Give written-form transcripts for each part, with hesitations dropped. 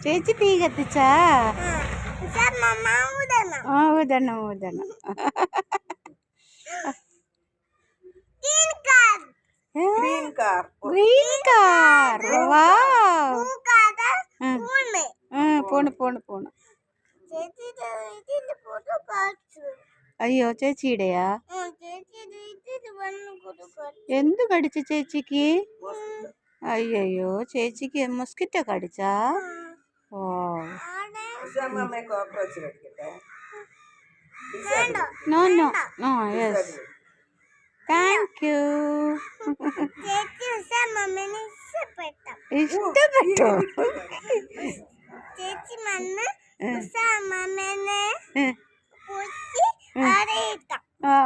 ചേച്ചി തീ കത്തിച്ചാ? ഊതണം ഊതണം. Green car. വാവ്. പോണ് പോണ് പോണ്. അയ്യോ ചേച്ചിയുടെയാ? എന്ത് കടിച്ചു ചേച്ചിക്ക്? അയ്യോ ചേച്ചിക്ക് മൊസ്കിറ്റോ കടിച്ചാ? Oh no no no yes thank you. ഇഷ്ടപ്പെട്ടോ?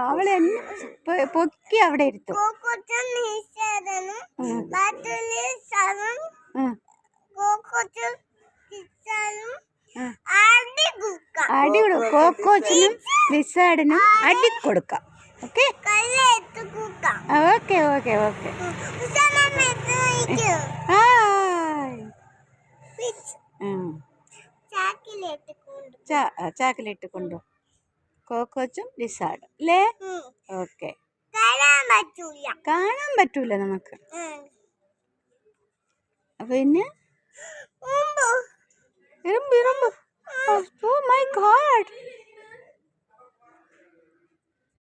അവളെ പൊക്കി അവിടെ ഇരുത്തും. അടി കോക്കോച്ചിനും ലിസാർഡിനും അടി കൊടുക്കാം. Okay okay okay okay. ചാക്കിലിട്ട് കൊണ്ടു കോക്കോച്ചും ലിസാർഡും അല്ലേ? ഓക്കെ. കാണാൻ പറ്റൂല നമുക്ക്. പിന്നെ ഇറുമ്പ്. Oh my God.